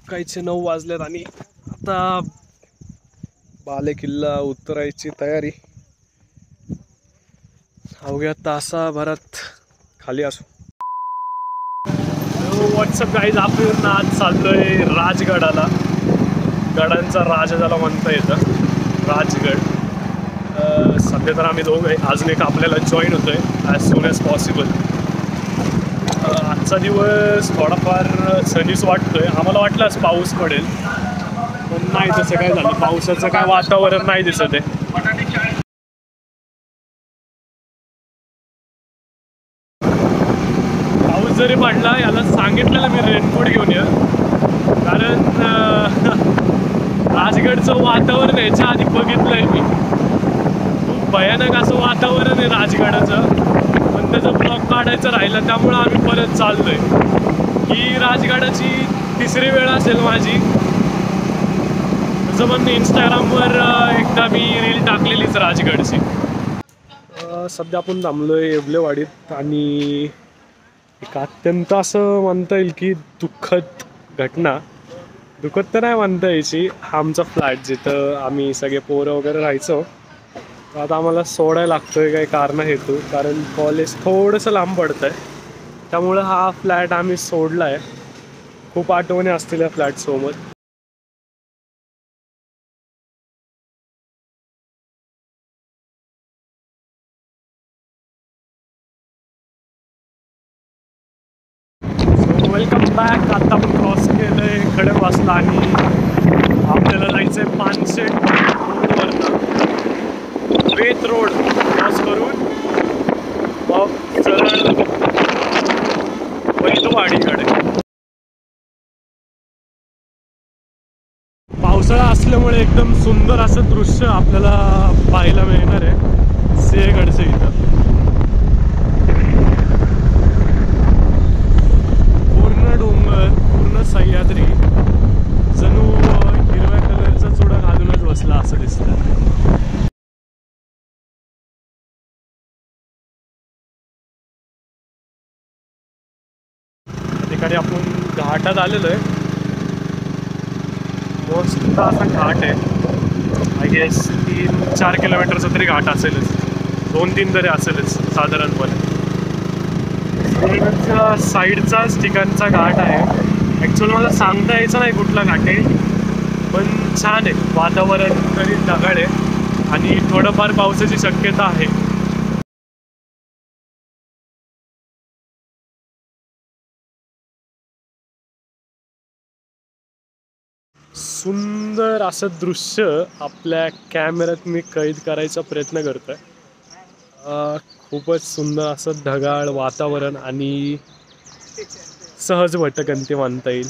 सकाळचे 9 वाजलेत आणि आता बाले किल्ला उतरायची तयारी. अवघ्या तासाभरात खाली असू. व्हॉट्सअप गाईज, आपण आज चाललोय राजगडाला. गडांचा राजा ज्याला म्हणता येतं, राजगड. सध्या तर आम्ही दोघं आहे, अजून एक आपल्याला जॉईन होतोय ॲज सून ॲज पॉसिबल. आजचा दिवस थोडाफार सनीच वाटतोय. आम्हाला वाटलं आज पाऊस पडेल, पण नाही तसं काय झालं. पावसाचं काय वातावरण नाही दिसत आहे. पाऊस जरी पडला, याला सांगितलेलं मी रेनकोट घेऊन ये, कारण राजगडचं वातावरण याच्या आधी बघितलंय मी. खूप भयानक असं वातावरण आहे राजगडाचं, पण त्याचं ब्लॉग काढायचं राहिलं, त्यामुळं आम्ही परत चाललोय. ही राजगडाची तिसरी वेळ असेल माझी. तसं पण इंस्टाग्रामवर एकदा मी रील टाकलेलीच राजगडची. सध्या आपण थांबलोय येवलेवाडीत आणि एक अत्यंत असं म्हणता येईल की दुःखद घटना. दुःखद तर नाही म्हणता यायची. हा आमचा फ्लॅट, जिथं आम्ही सगळे पोरं वगैरे राहायचो. आता आम्हाला सोडायला लागतोय काही कारण हेतू, कारण कॉलेज थोडंसं लांब पडतं आहे, त्यामुळं हा फ्लॅट आम्ही सोडला आहे. खूप आठवणी असतील या फ्लॅटसोबत. Welcome back. आता आपण क्रॉस केलं आहे खडकवासला आणि आपल्याला जायचं आहे पानशेत रोडवरनं. वेत रोड क्रॉस करून मग सरळ वैतवाडीकडे. पावसाळा असल्यामुळे एकदम सुंदर असं दृश्य आपल्याला पाहायला मिळणार आहे सिंहगडचं इथं. पूर्ण डोंगर, पूर्ण सह्याद्री जणू हिरव्या कलरचा चुडा घालूनच बसला असं दिसतं. त्या ठिकाणी आपण घाटात आलेलो आहे. मस्त असा घाट आहे. आय गेस 3-4 किलोमीटरचा तरी घाट असेलच, 2-3 तरी असेलच साधारणपणे. साईडचाच ठिकाणचा घाट आहे. ॲक्च्युअली मला सांगता यायचं नाही कुठला घाट आहे, पण छान आहे. वातावरण तरी ढगाळ आहे आणि थोडंफार पावसाची शक्यता आहे. सुंदर असं दृश्य आपल्या कॅमेऱ्यात मी कैद करायचा प्रयत्न करतोय. खूपच सुंदर असं ढगाळ वातावरण आणि सहज भटकंती म्हणता येईल.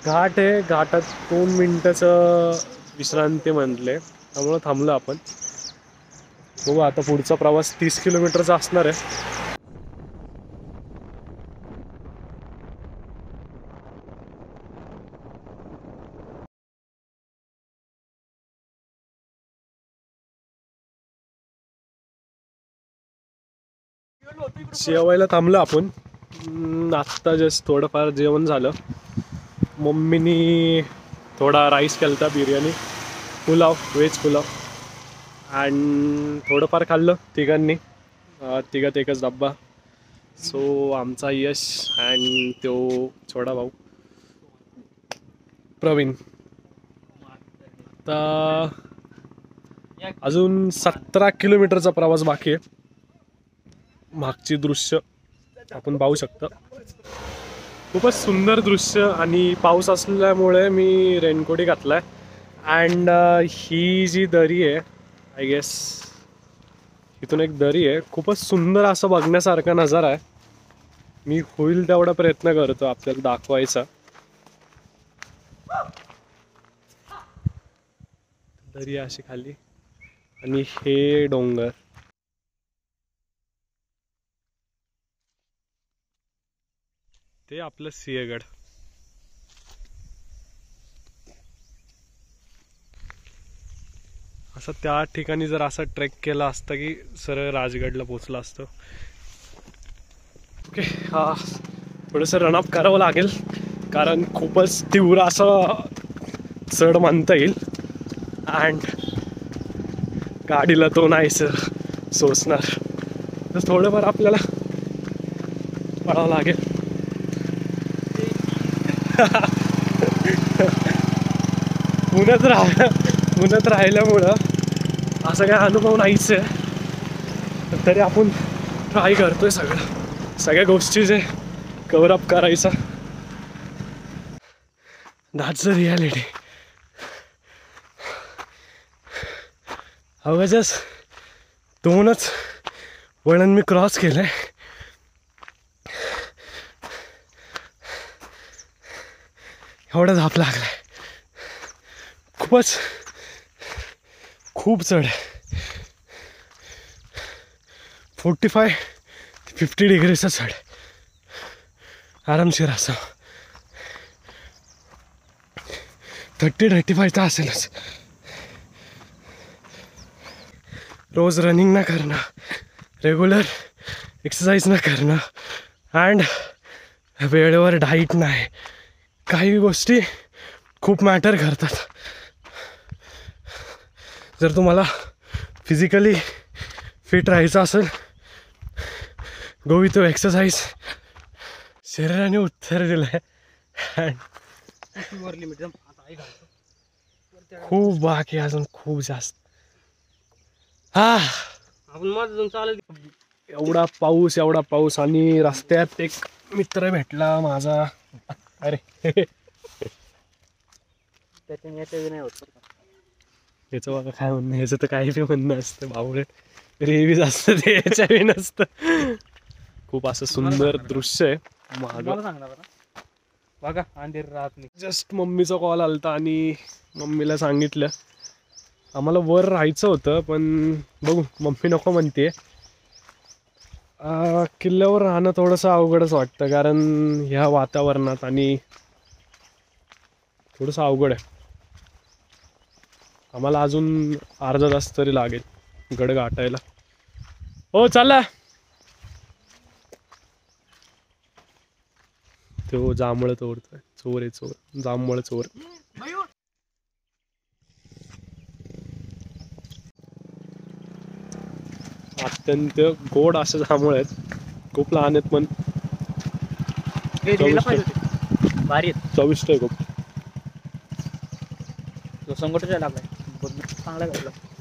घाट आहे, घाटात 2 मिनिटाचं विश्रांती म्हटले, त्यामुळं थांबलो आपण. बघू आता पुढचा प्रवास 30 किलोमीटरचा असणार आहे. जेवायला थांबलो आपण. आत्ता जस्ट थोडंफार जेवण झालं. मम्मीनी थोडा राईस केलता, बिर्याणी, पुलाव, व्हेज पुलाव, आणि थोडंफार खाल्लं तिघांनी. तिघात एकच डब्बा. सो आमचा यश अँड तो छोटा भाऊ प्रवीण. आता अजून 17 किलोमीटरचा प्रवास बाकी आहे. मागची दृश्य आपण पाहू शकता. खूपच सुंदर दृश्य आणि पाऊस असल्यामुळे मी रेनकोट घातलाय. अँड ही जी दरी आहे, आय गेस इथून एक दरी आहे. खूपच सुंदर असं बघण्यासारखा नजारा आहे. मी होईल तेवढा प्रयत्न करतो आपल्याला दाखवायचा. दरी अशी खाली आणि हे डोंगर. ते आपलं सिंहगड. असं त्या ठिकाणी जर असा ट्रेक केला असता की सरळ राजगडला पोचला असतो. ओके, हा थोडंसं रनअप करावं लागेल. कारण खूपच तीव्र असं चढ म्हणता येईल. अँड गाडीला तो नाही सर सोसणार, तर थोडंफार आपल्याला पळावं लागेल. पुण्यात राहिल्यामुळं असं काय अनुभव नाहीच आहे, तरी आपण ट्राय करतोय सगळ्या गोष्टी जे कव्हर अप करायचा. That's the reality. अवघच 2च वळण मी क्रॉस केलंय. एवढा धाप लागलाय. खूप चढ आहे. 45-50 डिग्रीचा चढ आरामशीर असं. 30-35 तर असेलच. रोज रनिंग न करणं, रेग्युलर एक्सरसाइज न करणं, अँड वेळेवर डाईट नाही, काही गोष्टी खूप मॅटर करतात. जर तुम्हाला फिजिकली फिट राहायचं असेल, गो विथ एक्सरसाइज. शरीराने उत्तर दिलंय. खूप बाकी अजून खूप जास्त. एवढा पाऊस आणि रस्त्यात एक मित्र भेटला माझा. अरे याचं बघा काय म्हणणं, ह्याचं तर काही बी म्हणणं असतं. बावळे रेवीज असतं ते, याच्या बी नसतं. खूप असं सुंदर दृश्य आहे मागं. बघा अंधेर राहत नाही. जस्ट मम्मीचा कॉल आलता आणि मम्मीला सांगितलं आम्हाला वर राहायचं होतं, पण बघू मम्मी नको म्हणते. किल्ल्यावर राहणं थोडंसं अवघडच वाटतं, कारण ह्या वातावरणात आणि थोडंसं अवघड आहे. आम्हाला अजून अर्धा तास तरी लागेल गड गाठायला. हो चला. तो जांभळं तोडतोय. चोर आहे चोर, जांभळ चोर. अत्यंत गोड असे जांभळ आहेत. खूप लहान आहेत पण चविष्ट आहे खूप.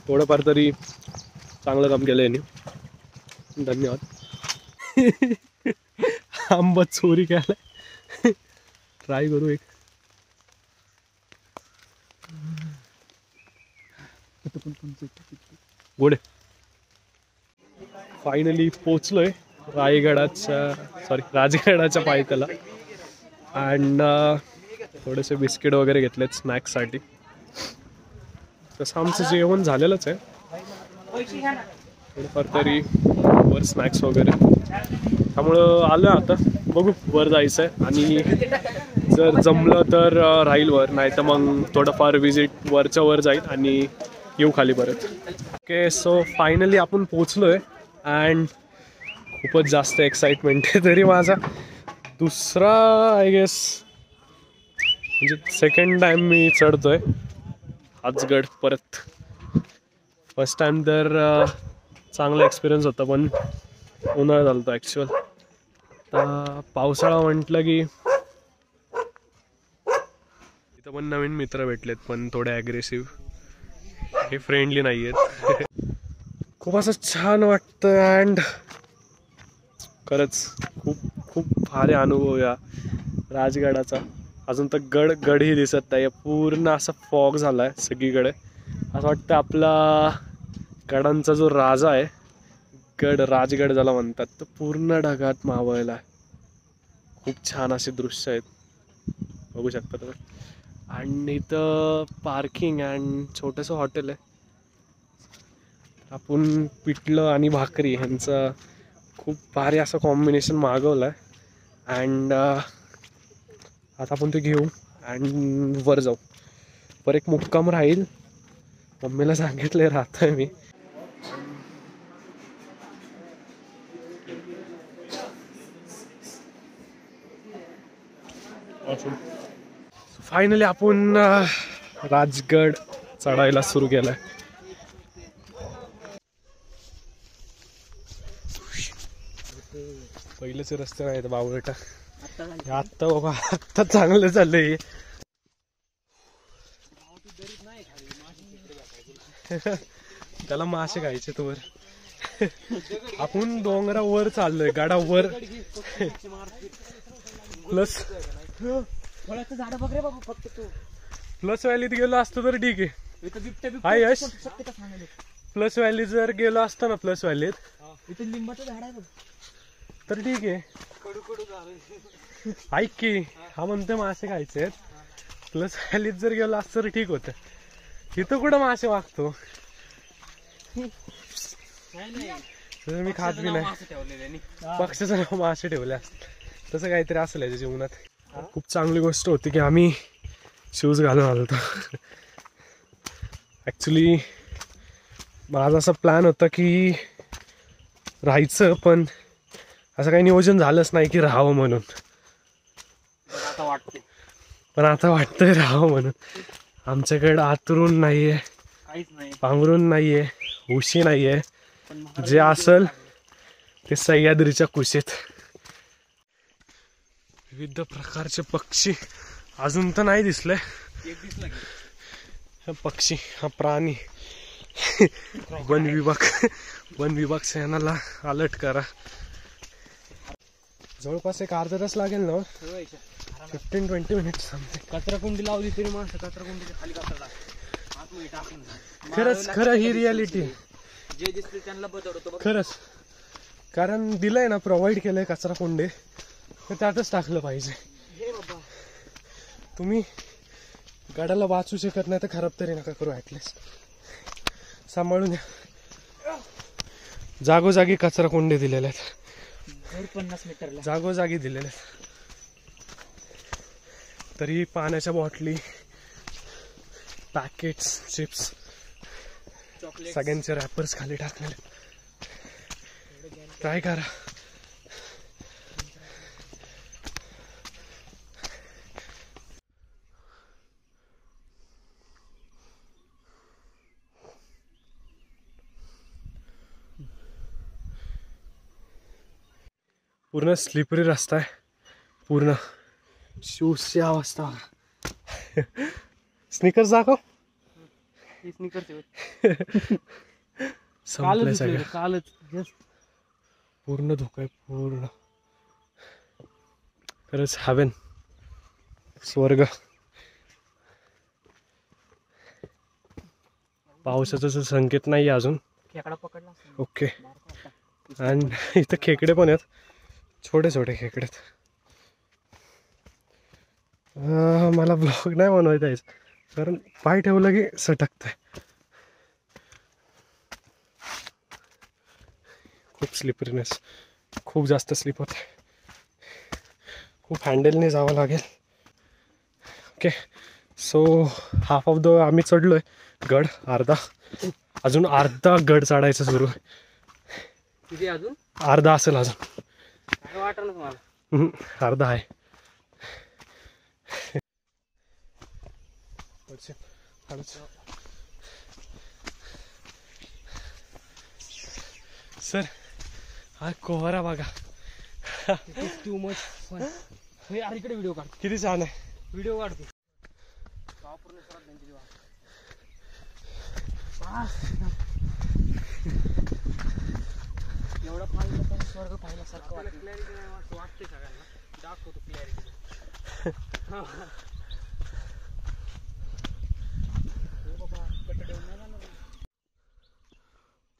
थोडंफार तरी चांगलं काम केलं यांनी. धन्यवाद. आंबा चोरी केलाय. ट्राय करू एक. गोडे. फायनली पोचलोय राजगडाच्या पायथ्याला. अँड थोडेसे बिस्किट वगैरे घेतलेत स्नॅक्ससाठी. तसं आमचं जेवण झालेलंच आहे. थोडंफार तरी वर स्नॅक्स वगैरे, त्यामुळं आलं आता. बघू वर जायचं आहे, आणि जर जमलं तर राहील वर, नाही तर मग थोडंफार विजिट वरच्या वर जाईल आणि येऊ खाली परत. ओके, सो फायनली आपण पोचलोय अँड खूपच जास्त एक्साइटमेंट आहे. तरी माझा दुसरा आय गेस म्हणजे सेकंड टाइम मी चढतोय हाच गड परत. फर्स्ट टाइम तर चांगला एक्सपिरियन्स होता, पण उन्हाळा झाला होता ॲक्च्युअल. आता पावसाळा म्हटलं की इथं पण नवीन मित्र भेटलेत, पण थोडे ॲग्रेसिव्ह, हे फ्रेंडली नाही आहेत. खूप असं छान वाटतं अँड खरंच खूप खूप भारी अनुभव या राजगडाचा. अजून तर गडही दिसत नाही, पूर्ण असा फॉग झाला आहे सगळीकडे. असं वाटतं आपला गडांचा जो राजा आहे, राजगड ज्याला म्हणतात, तर पूर्ण ढगात मावळला आहे. खूप छान असे दृश्य आहेत, बघू शकता तुम्ही. आणि इथं पार्किंग अँड छोटंसं हॉटेल आहे. आपण पिठलं आणि भाकरी ह्यांचं खूप भारी असं कॉम्बिनेशन मागवलं आहे. अँड आता आपण ते घेऊ अँड वर जाऊ. पर एक मुक्काम राहील, मम्मीला सांगितलं राहतोय मी. फायनली आपण राजगड चढायला सुरू केलाय. पहिलेच रस्ते नाहीत बावळटा. आत्ता बाबा आत्ता चांगलं चाललंय. त्याला मासे खायचे तर वर. आपण डोंगरावर चाललोय, गडावर. प्लस व्हॅलीत गेलो असतो तर ठीक आहे. हाय यश, प्लस व्हॅली जर गेलो असतो ना, प्लस व्हॅलीत लिंबाचं झाड आहे तर ठीक आहे. ऐक की, हा म्हणतोय मासे खायचे. प्लस व्हॅलीत जर गेलो असतो तर ठीक होतं. इथं कुठं मासे मागतो. मी खात बी नाही. पक्षाचं नाव मासे ठेवले असत, तसं काहीतरी असेल याच्या जीवनात. खूप चांगली गोष्ट होती की आम्ही शूज घालून आलो होतो. ॲक्च्युली माझा असा प्लॅन होता की राहायचं, पण असं काही नियोजन झालंच नाही की राहावं म्हणून. पण आता वाटतंय राहावं म्हणून. आमच्याकडे आतरून नाहीये, पांघरून नाहीये, उशी नाहीये. जे असल ते सह्याद्रीच्या कुशीत. विविध प्रकारचे पक्षी अजून तर नाही दिसले. हा पक्षी, हा प्राणी. वन विभाग सेनाला अलर्ट करा. जवळपास एक अर्धा तास लागेल ना, 15-20 मिनिट्स. कचरा कुंडी लावली तरी माणसं कचरा कुंडीच्या खाली कचरा टाकून. खरंच खरं ही रियालिटी. जे दिसते त्यांना बदलतो खरंच. कारण दिलंय ना, प्रोव्हाइड केलंय कचरा कुंडे, तर त्यातच टाकलं पाहिजे. तुम्ही गाड्याला वाचू शकत नाही तर खराब तरी नका करू. ऍटलिस्ट सांभाळून या. जागोजागी कचरा कुंडे दिलेले आहेत, 50 मीटरला जागोजागी दिलेले आहेत. तरी पाण्याच्या बॉटली, पॅकेट्स, चिप्स, सगळ्यांचे रॅपर्स खाली टाकलेले. ट्राय करा. पूर्ण स्लिपरी रस्ता आहे. पूर्ण शूजची अवस्था. स्निकर्स दाखव. संपलंय सगळं. कालच पूर्ण धोका आहे. पूर्ण खरंच हवेन, स्वर्ग. पावसाचा संकेत नाही अजून. ओके. आणि इथं खेकडे पण आहेत, छोटे छोटे खेकडे. मला ब्लॉग नाही बनवायचा आहे कारण पाय ठेवलं की सटकतंय. खूप स्लिपरीनेस, खूप जास्त स्लिप होत आहे. खूप हँडलने जावं लागेल. Okay. So half of the आम्ही चढलोय गड. अजून अर्धा गड चढायचं सुरू आहे. किती अजून? अर्धा असेल अजून. काय वाटलं तुम्हाला? अर्धा आहे. सर हा कोहरा बघा. Too much fun. इकडे व्हिडिओ काढ. किती छान आहे. व्हिडिओ काढतो. एवढा पाहिलं तर स्वर्ग पाहिल्यासारखं वाटतं. क्लॅरिटी नाही वाटते सगळ्यांना. दाखवतो क्लॅरिटी.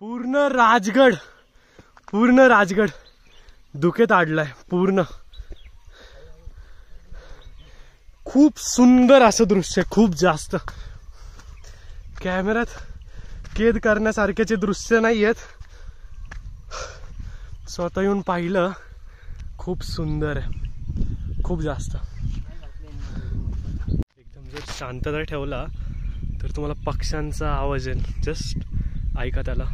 पूर्ण राजगड धुकेत आडलाय. पूर्ण खूप सुंदर असं दृश्य. खूप जास्त कॅमेऱ्यात कैद करण्यासारख्याचे दृश्य नाही आहेत. स्वतः येऊन पाहिलं, खूप सुंदर आहे. खूप जास्त. एकदम जर शांतता ठेवला तर तुम्हाला पक्ष्यांचा आवाज येईल. जस्ट ऐका त्याला.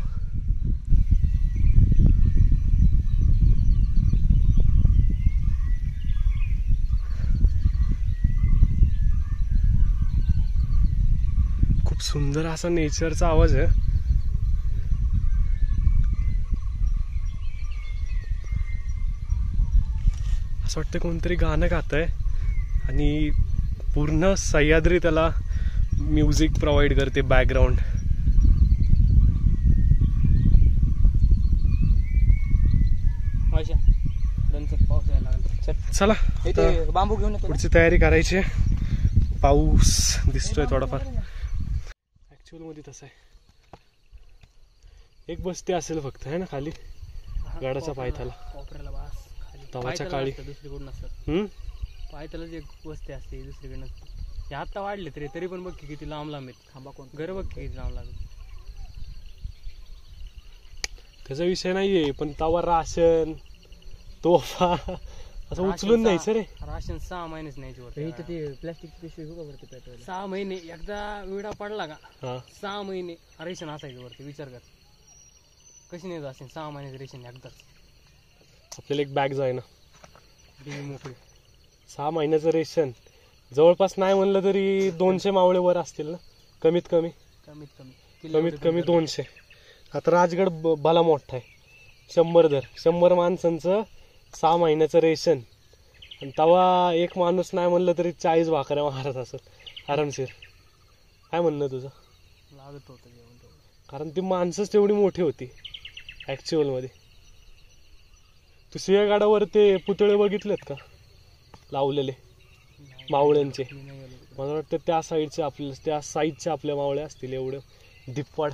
सुंदर असा नेचरचा आवाज आहे. असं वाटतं कोणतरी गाणं गात आहे आणि पूर्ण सह्याद्री त्याला म्युझिक प्रोव्हाइड करते बॅकग्राऊंड. चला बांबू घेऊन पुढची तयारी करायची आहे. पाऊस दिसतोय थोडाफार. ऍक्च्युअल मध्ये तसं आहे. एक बस्ती असेल फक्त आहे ना खाली गडाच्या पायथ्याला. तवाच्या काळी दुसरीकडून नसतात. पायथ्यालाच एक बस्ती असते दुसरीकडे नसते. हे आता वाढले तरी पण बघ किती लांब लांब आहेत. खांबा कोण घर बघ किती लांब लांब. त्याचा विषय नाहीये पण तवा राशन तोफा असं उचलून न्यायचं रे. राशन 6 महिनेच न्यायची होती. ते प्लॅस्टिक पिशवी वरती पेटवायला 6 महिने. एकदा विडा पडला का 6 महिने रेशन असायचं वरती. विचार कर कशी नाही असेल 6 महिन्याचं रेशन एकदाच. आपल्याला एक बॅग जाय ना मोकळी 6 महिन्याचं रेशन जवळपास नाही म्हणलं तरी 200 मावळे वर असतील ना कमीत कमी 200. आता राजगड भला मोठा आहे. 100 माणसांचं 6 महिन्याचं रेशन. आणि तेव्हा एक माणूस नाही म्हणलं तरी 40 भाकऱ्या मारत असत आरामशीर. काय म्हणणं तुझं? लागत होतं जेवण. कारण ती माणसंच तेवढी मोठी होती ऍक्च्युअल मध्ये. तू सिंहगडावर ते पुतळे बघितलेत का लावलेले मावळ्यांचे? मला वाटतं त्या साईडचे आपल्या मावळे असतील. एवढं दिप्पाड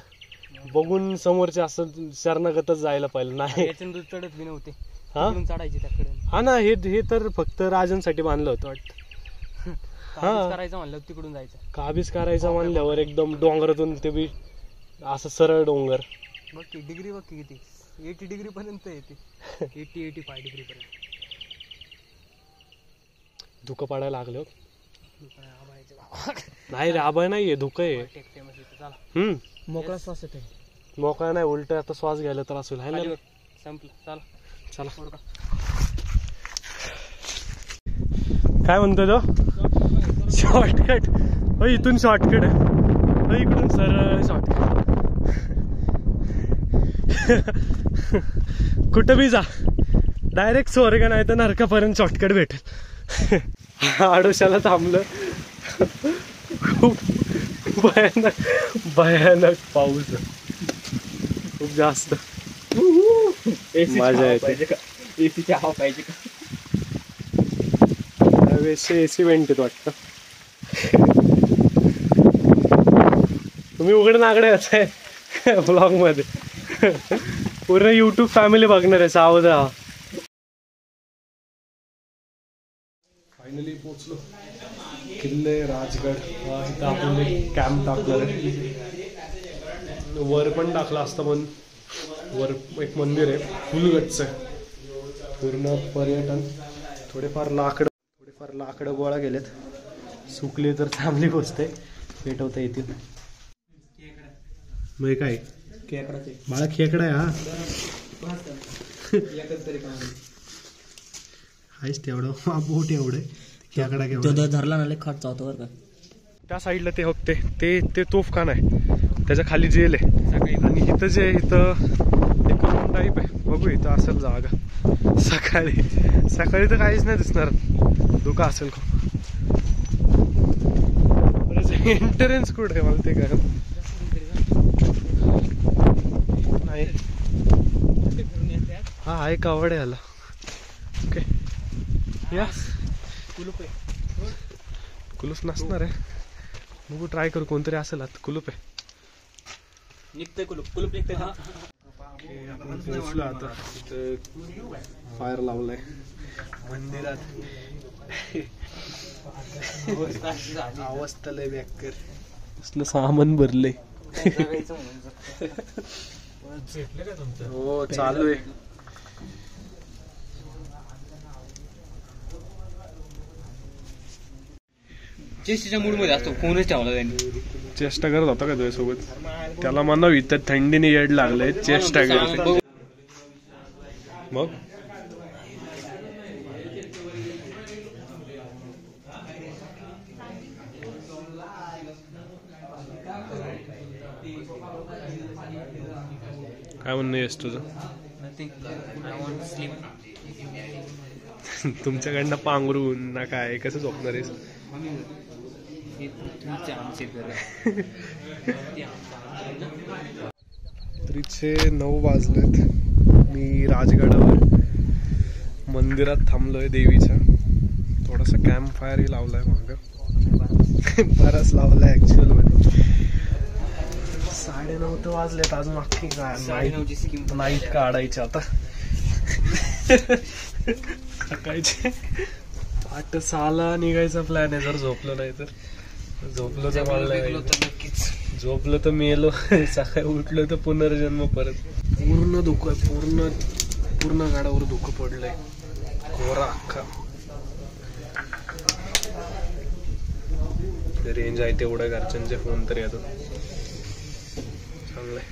बघून समोरचे असं शरणागतच जायला पाहिजे. नाही चढत बी नव्हते. चढायचे त्याकडे. हा ना हे तर फक्त राजांसाठी बांधलं होतं वाटतं. करायचं म्हणलं तिकडून जायचं. काबीज करायचं म्हणल्यावर एकदम डोंगरातून ते बी असं सरळ डोंगर. बघ की डिग्री बघ की किती 80 डिग्री पर्यंत येते. 80-85 डिग्री पर्यंत. धुकं पाडायला लागलं. नाही रे आबाय नाहीये धुकं आहे. मोकळा श्वास येते. मोकळा नाही उलट आता श्वास घ्यायला त्रास होईल. आहे ना संपलं. चला काय म्हणतो तो शॉर्टकट. इथून शॉर्टकट आहे. इकडून सरळ शॉर्टकट. कुठं बी जा डायरेक्ट स्वर्ग नाही तर नरकापर्यंत शॉर्टकट भेटेल. आडोशाला थांबलं. खूप भयानक पाऊस खूप जास्त. मजा येते. एसीची हवा पाहिजे का? एसी वेंट येत वाटतं. तुम्ही उघड नागडे आहे ब्लॉग मध्ये. पूर्ण YouTube फॅमिली बघणार आहे. सावध राहा. फायनली पोहोचलो किल्ले राजगड. इथं आपण एक कॅम्प टाकणार आहे. वर पण टाकला असता पण वर एक मंदिर आहे फुलगच्च आहे. पूर्ण पर्यटन. थोडेफार लाकडं गोळा केलेत. सुकले तर चांगली गोष्ट आहे. पेटवता येतील. मग काय बाळा खेकडा आहे हा. हायच तेवढं बोट एवढं खेकडा केवढा धरला ना खर्च होतो बरं का. त्या साईडला ते बघते ते तोफखाना आहे. त्याच्या खाली जेल आहे. आणि इथं जे इथं एक रूम टाईप आहे. बघू इथं असेल जागा. सकाळी तर काहीच नाही दिसणार. धोका असेल का? एंट्रन्स कुठे आहे मला ते काय नाही. हा आहे कावड आहे याला. ओके या कुलूप नसणार आहे. बघू ट्राय करू. कोणतरी असेल आता. कुलूप आहे. निघतंय कुलूप निघतंय. आपण पोहोचलो आता. फायर लावलाय मंदिरात. अवस्था लय बेकार. असलं सामान भरलंय. हो चालू आहे. चेष्टेच्या मूड मध्ये असतो. फोनच ठेवला त्यांनी. चेष्टा करत होता का तुझ्यासोबत? त्याला म्हणावी तर थंडीने येड लागलंय चेष्टा करते. मग काय म्हणणं येस तुझं? तुमच्याकडनं पांघरून ना काय, कसं झोपणार आहेस? रात्रीचे 9 वाजलेत. मी राजगडावर मंदिरात थांबलोय देवीच्या. थोडासा कॅम्प फायरही लावलाय मागं. बराच लावलाय ऍक्च्युअल मध्ये. 9:30 तर वाजलेत. अजून अख्खी नाईट काढायची आता. सकाळचे 8:06 निघायचा प्लॅन आहे. जर झोपलो नाही तर झोपलो तर मला नक्कीच. झोपलो तर मेलो. सकाळी उठलो तर पुनर्जन्म परत. पूर्ण धुकं आहे. पूर्ण गाडावर धुकं पडलंय. कोरा अख्खा. रेंज आहे तेवढ्या घरच्यांचे फोन तरी येतो. चांगलंय.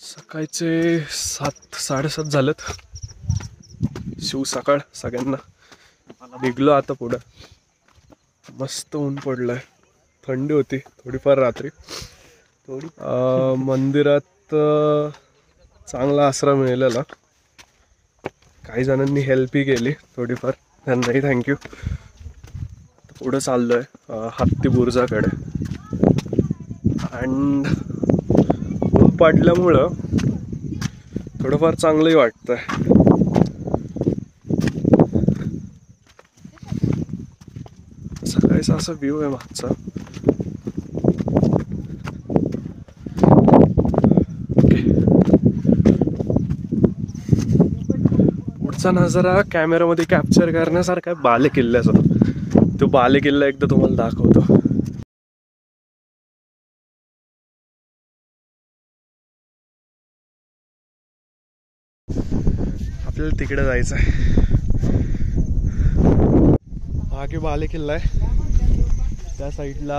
सकाळचे 7-7:30 झालेत. शिव सकाळ सगळ्यांना. निघलो आता पुढं. मस्त ऊन पडलंय. थंडी होती थोडीफार रात्री. मंदिरात चांगला आसरा मिळालेला. काही जणांनी हेल्पही केली थोडीफार, त्यांनाही थँक्यू. पुढं चाललोय हत्ती बुर्जाकडे. अँड ऊन पडल्यामुळं थोडंफार चांगलंही वाटतंय. सकाळीचा असा व्ह्यू आहे मागचा. पुढचा नजारा कॅमेरामध्ये कॅप्चर करण्यासारखा आहे बाले किल्ल्याचा. तो बाले किल्ला एकदा तुम्हाला दाखवतो. आपल्याला तिकडे जायचं आहे. हा की बाले किल्ला आहे. त्या साईडला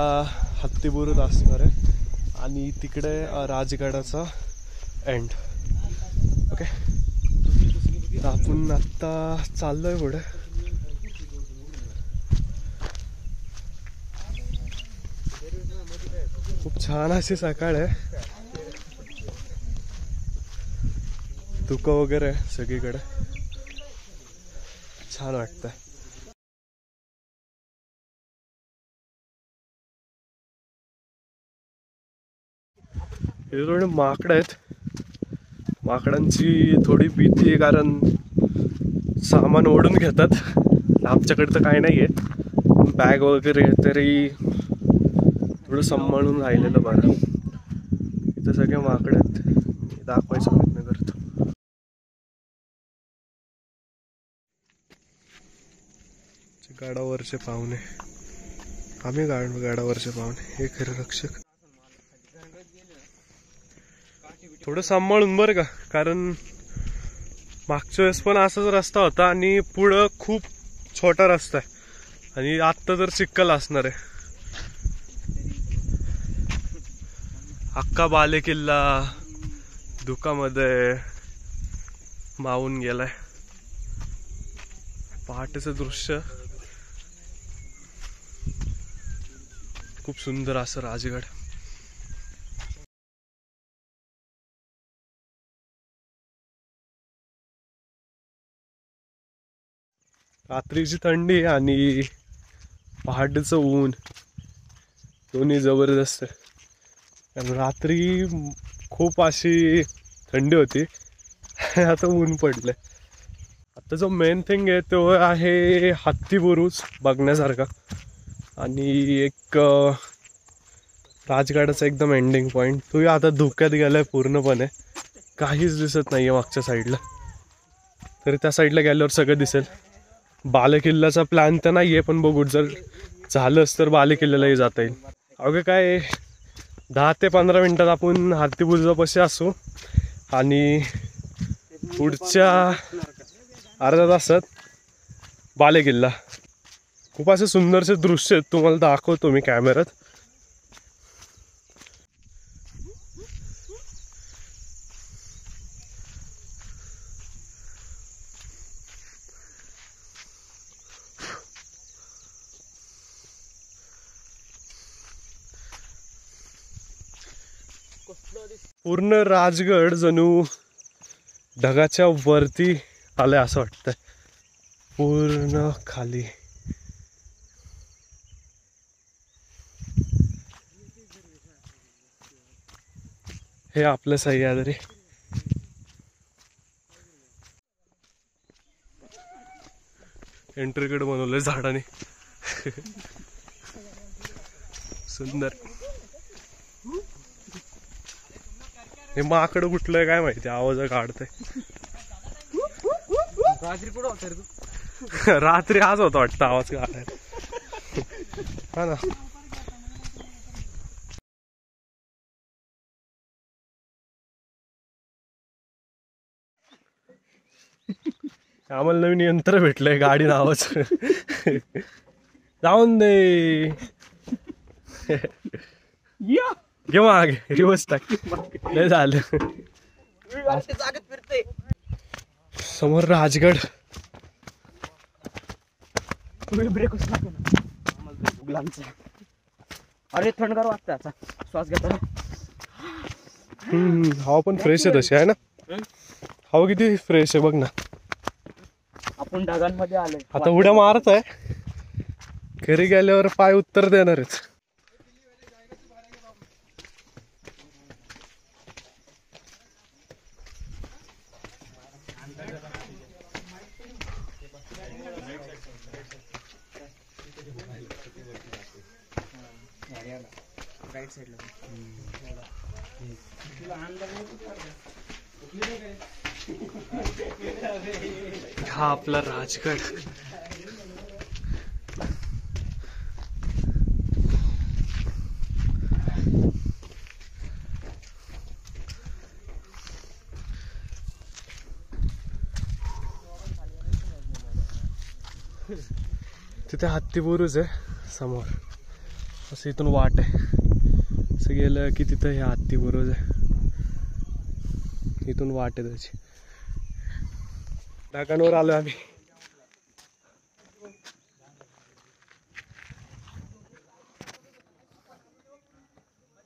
हत्तीबुरुज असणार आहे आणि तिकडे राजगडाचा एंड. ओके, तर आपण आत्ता चाललोय पुढे. खूप छान अशी सकाळ आहे. धुकं वगैरे सगळीकडे. छान वाटतंय. हे थोडे माकड आहेत. माकडांची थोडी भीती आहे कारण सामान ओढून घेतात. आमच्याकडे तर काय नाही आहे. बॅग वगैरे तरी थोडं सांभाळून राहिलेलं बरं. इथं सगळे माकड आहेत. दाखवायचा प्रयत्न करतो. गाडावरचे पाहुणे. आम्ही गाडावरचे पाहुणे. हे खरे रक्षक. थोडं सांभाळून बरं का, कारण मागच्या वेळेस पण असाच रस्ता होता आणि पुढं खूप छोटा रस्ता आहे आणि आत्ता तर चिखल असणार आहे. अख्खा बाले किल्ला धुकामध्ये मावून गेलाय. पहाटेचं दृश्य खूप सुंदर असं राजगड. रात्रीची थंडी आणि पहाटेचं ऊन दोन्ही जबरदस्त आहे. कारण रात्री खूप अशी थंडी होती. आता ऊन पडलंय. आता जो मेन थिंग आहे तो आहे हत्ती बुरुज बघण्यासारखा आणि एक राजगडाचा एकदम एंडिंग पॉइंट. तो आता धुक्यात गेलाय पूर्णपणे. काहीच दिसत नाहीये मागच्या साईडला. तरी त्या साईडला गेल्यावर सगळं दिसेल. बाले किल्ल्याचा प्लॅन तर नाहीये, पण बघू जर झालंच तर बाले किल्ल्यालाही जाता येईल. अवघे काय 10 ते 15 मिनिटात आपण हत्ती बुरुजापाशी असू आणि पुढच्या अर्ध्या तासात बाले किल्ला. खूप असे सुंदरसे दृश्य आहेत, तुम्हाला दाखवतो मी कॅमेऱ्यात. पूर्ण राजगड जणू ढगाच्या वरती आलंय असं वाटतंय, पूर्ण खाली. हे आपलं सह्याद्री. एंट्रीकडे बनवलंय झाडाने. सुंदर. हे माकडं कुठलंय काय माहिती, आवाज काढतंय. रात्री कुठं होता रे तू? रात्री आज होता वाटतं आवाज काढायला. हा ना. आम्हाला नवीन यंत्र भेटलंय गाडी नावाचं. जाऊन दे. घे मागे रिवर्स टाक. लय झालं. समोर राजगड. अरे थंडगार वाटतं आता, श्वास घेताना. हवा पण फ्रेश आहे तशी, आहे ना. हवा किती फ्रेश आहे बघ ना. आपण ढगांमध्ये आलोय. आता उड्या मारत आहे, घरी गेल्यावर पाय उत्तर देणारच. हा आपला राजगड. तिथे हत्ती बुरुज आहे समोर. असं इथून वाट आहे, असं गेलं की तिथं हे हत्ती बुरुज आहे. इथून वाट आहे त्याची. ढगांवर आलो आम्ही.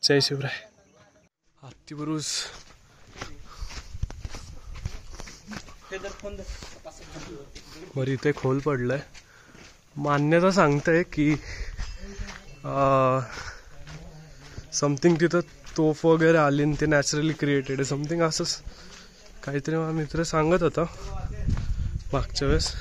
जय शिवराय. हत्ती बुरुज. बरं इथे खोल पडलंय. मान्यता सांगताय की समथिंग तिथं तोफ वगैरे आली आणि ते नॅचरली क्रिएटेड आहे समथिंग असंच काहीतरी. माझा मित्र सांगत होता मागच्या वेळेस.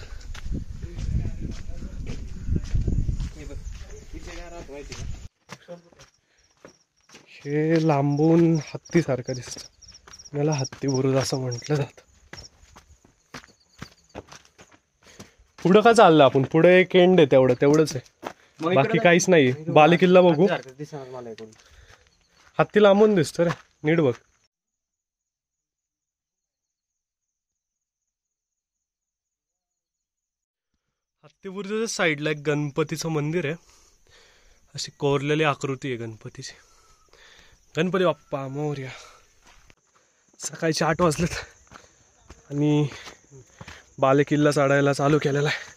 हे लांबून हत्ती सारखं दिसत, मला हत्ती बुरुज असं म्हटलं जातं. पुढं का चाललं आपण? पुढे एक एंड आहे, तेवढंच आहे, बाकी काहीच नाही. बालेकिल्ला बघू. हत्ती लांबून दिसतो रे, नीट बघ. हत्ती बुरुजाच्या साईडला एक गणपतीचं मंदिर आहे. अशी कोरलेली आकृती आहे गणपतीची. गणपती बाप्पा मोरया. सकाळचे 8 वाजलेत आणि बालेकिल्ला चढायला चालू केलेला आहे.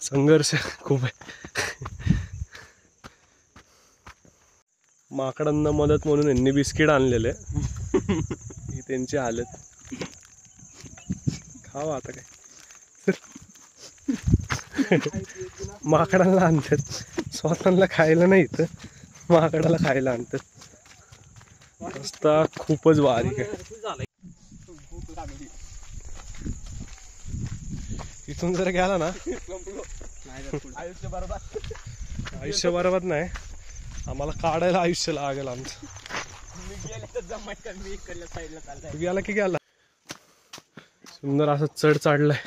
संघर्ष खूप आहे. माकडांना मदत म्हणून यांनी बिस्किट आणलेले. ही त्यांची हालत. खावा आता काय. माकडांना आणतात, स्वतःला खायला नाही तर माकडाला खायला आणतात. रस्ता खूपच बारीक आहे. इथून जर गेला ना आयुष्य बरोबर नाही, आम्हाला काढायला आयुष्य लागेल आमचं. गेला की गेला. सुंदर असं चढ चढलाय,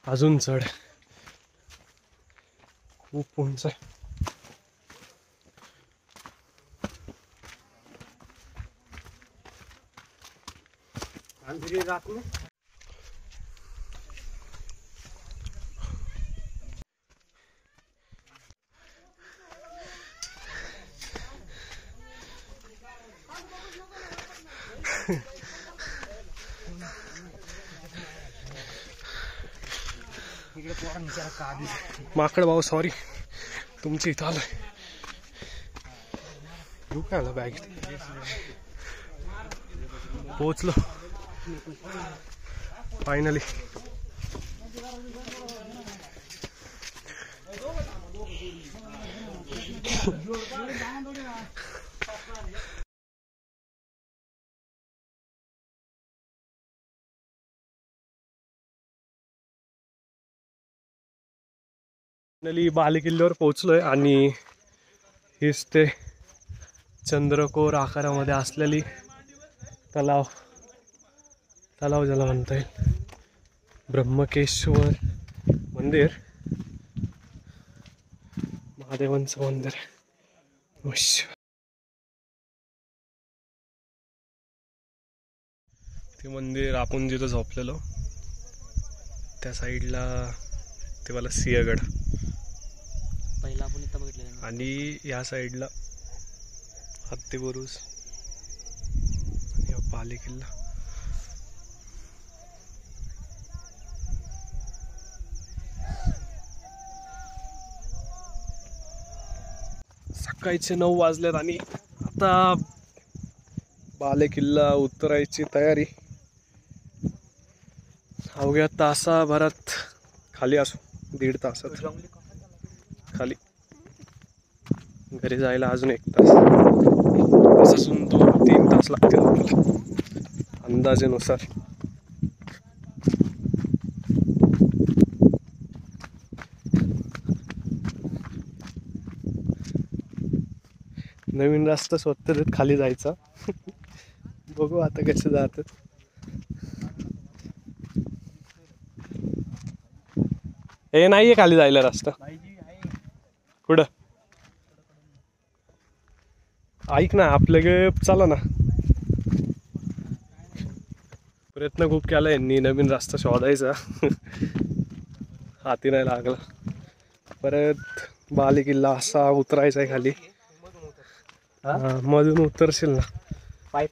अजून चढ खूप उंच आहे. माकड भाऊ सॉरी, तुमची इथं आलोय. घेऊ काय आलं बॅग. पोहोचलो फायनली. फायनली बाले किल्ल्यावर पोहोचलोय आणि हेच ते चंद्रकोर आकारामध्ये असलेली तलाव ज्याला म्हणता येईल, ब्रह्मकेश्वर मंदिर, महादेवांचं मंदिर. ते मंदिर आपण जिथं झोपलेलो त्या साईडला ते मला सिंहगड, पहिला आपण इथं बघितलेलं. आणि या साईडला हत्तीबुरुज आणि हा बाले किल्ला. सकाळचे 9 वाजलेत आणि आता बाले किल्ला उतरायची तयारी. अवघ्या तासाभरात खाली असू, 1.5 तासात खाली. घरी जायला अजून 1 तास, असून 2-3 तास लागतील आपल्याला अंदाजेनुसार. नवीन रस्ता स्वतः खाली जायचा. बघू आता कसे जातात. हे नाहीये खाली जायला रस्ता. कुठं ऐक ना, आपलं गे चला ना. प्रयत्न खूप केला यांनी नवीन रस्ता शोधायचा, हाती नाही लागला. परत बाले किल्ला असा उतरायचा आहे खाली. मधून उतरशील ना,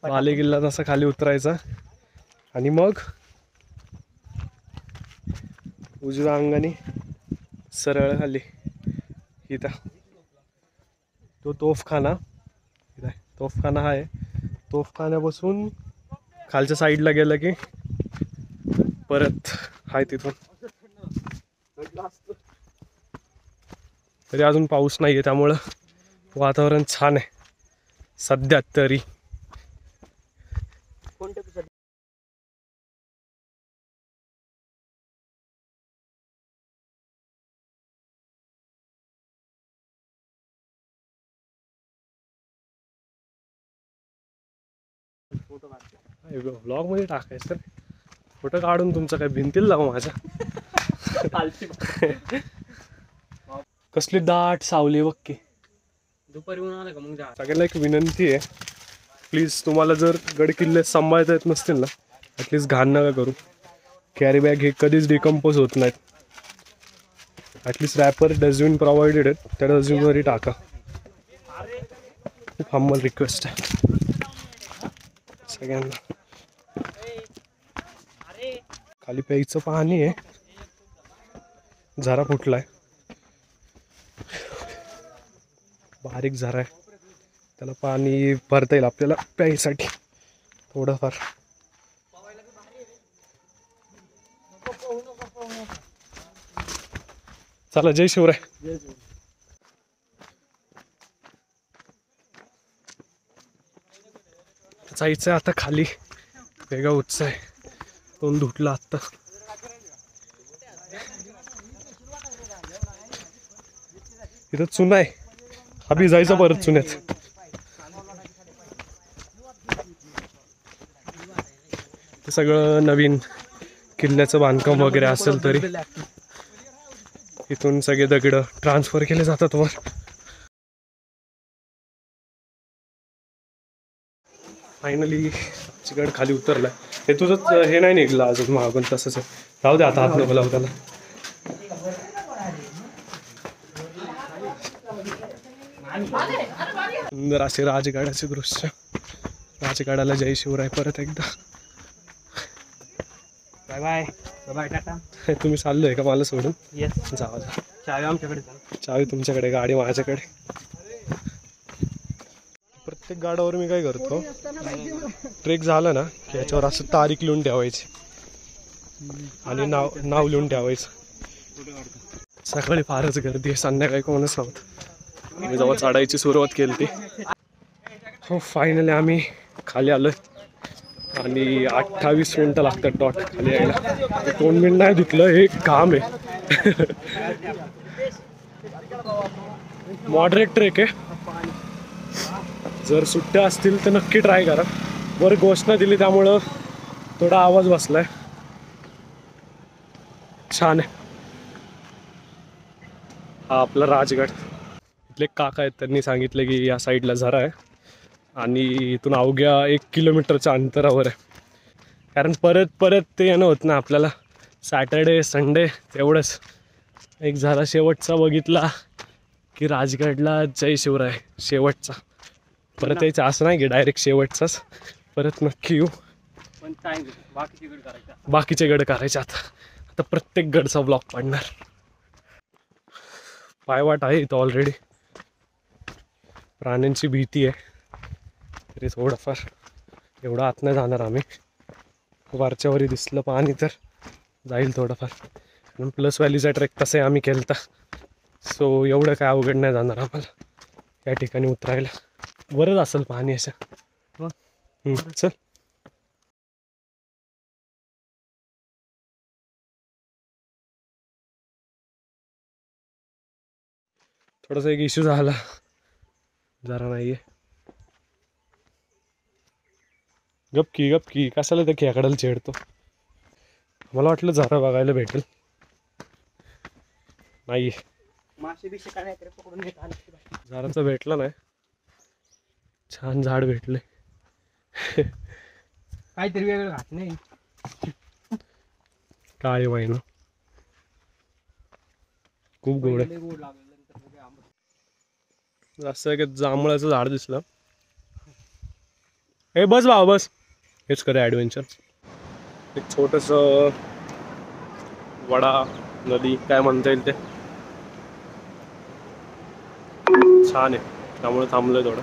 बाले किल्ला तसा खाली उतरायचा आणि मग उजव्या अंगाने सरळ खाली. इथं तो तोफखाना, इथं तोफखाना आहे. तोफखान्यापासून खालच्या साईडला गेलं की परत आहे तिथून. तरी अजून पाऊस नाहीये त्यामुळं वातावरण छान आहे सध्या तरी. ब्लॉग मध्ये टाकायचं, फोटो काढून तुमचं काय भिंतील लावू माझ्या. कसली दाट सावली बघ की. दुपारी ऊन आलं का मग जा. सगळ्यांना एक विनंती आहे, प्लीज तुम्हाला जर गड किल्ले सांभाळता येत नसतील ना, ॲटलिस्ट घाण नका करू. कॅरी बॅग हे कधीच डिकम्पोज होत नाहीत. ॲटलिस्ट रॅपर डस्टबिन प्रोव्हाइडेड आहेत, त्या डस्टबिनवरही टाका. खूप हंबल रिक्वेस्ट आहे सगळ्यांना. खाली प्यायचं पाणी आहे, झरा फुटलाय, बारीक झरा आहे. त्याला पाणी भरता येईल आपल्याला प्यायसाठी थोडंफार. चला, जय शिवराय. जायचं आता खाली, वेगळा उत्साह आहे. तोंड धुतला आत्ता. इथं चुना आहे, अभि जायचं परत चुन्यात. ते सगळं नवीन किल्ल्याचं बांधकाम वगैरे असेल तरी इथून सगळे दगड ट्रान्सफर केले जातात वर. फायनली गड खाली उतरलाय. हे तुझं हे नाही निघलं अजून मागून, तसंच आहे. राहू दे आता, हात नको लावू त्याला. सुंदर असे राजगडाचे दृश्य. राजगडाला जय शिवराय परत एकदा. Bye bye bye tata. तुम्ही चाललोय का मला सोडून? येस, जावा जा. चावी आमच्याकडे. चावी तुमच्याकडे, गाडी माझ्याकडे. प्रत्येक गाडावर मी काय करतो, ट्रेक झालं ना की याच्यावर असं तारीख लिहून ठेवायची आणि नाव लिहून ठेवायचं. सकाळी फारच गर्दी आहे, संध्याकाळी कोणच नव्हतं. आम्ही जेव्हा चढायची सुरुवात केली ती. हो, फायनली आम्ही खाली आलोय आणि 28 मिनिटं लागतात डॉट खाली यायला. 2 मिनिट नाही धुतलं, हे काम आहे. मॉडरेट ट्रेक आहे. जर सुट्ट्या असतील तर नक्की ट्राय करा. वर घोषणा दिली त्यामुळं थोडा आवाज बसलाय. छान आहे. हा आपला राजगड. इथले काका आहेत, त्यांनी सांगितलं की या साईडला झरा आहे आणि इथून अवघ्या 1 किलोमीटरच्या अंतरावर आहे. कारण परत ते येणं होत ना आपल्याला, सॅटर्डे संडे तेवढंच. एक झरा शेवटचा बघितला की राजगडला जय शिवराय शेवटचा. परत यायचं असं नाही की डायरेक्ट शेवटचाच. परत नक्की येऊ. पण टाइम बाकीचे गड करायचा. बाकीचे गड करायचे. आता प्रत्येक गडचा ब्लॉक पडणार. पायवाट आहे इथं ऑलरेडी. प्राण्यांची भीती आहे तरी थोडंफार एवढं आत नाही जाणार आम्ही. वरच्यावरी दिसलं पाणी तर जाईल थोडंफार. पण प्लस व्हॅलीचा ट्रेक तसे आम्ही केलता, सो एवढं काय अवघड नाही जाणार आम्हाला या ठिकाणी उतरायला. बरंच असेल पाणी अशा. चल. थोडासा एक इश्यू झाला, जरा नाहीये. गपकी कशाला त्या खेकडाला छेडतो. मला वाटलं जरा बघायला भेटेल, नाही मासे बिशे काय नाही पकडून घेत आले. झाडाचं भेटलं नाही. छान झाड भेटले. काहीतरी वेगळं घात नाही. काळी वाईन खूप गोड आहे. गोड लागलं. जास्त आहे की जांभळाचं झाड दिसलं. हे बस भाऊ बस. हेच करे ॲडव्हेंचर. एक छोटस वडा नदी काय म्हणता येईल ते. छान आहे, त्यामुळे थांबलोय थोडं.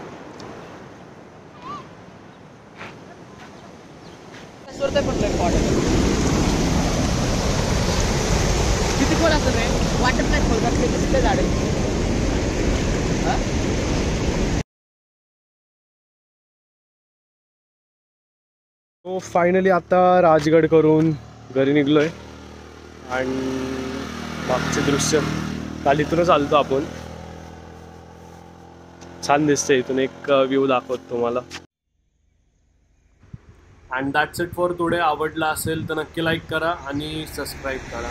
किती खोल असतं रे? वाटत नाही खोल. किती झाड आहे. तो फायनली आता राजगड करून घरी निघलोय आणि मागचे दृश्य काल इथूनच आलतो आपण. छान दिसते इथून. एक व्ह्यू दाखवतो तुम्हाला. And that's it for today. आवडला असेल तर नक्की लाईक करा आणि सबस्क्राईब करा.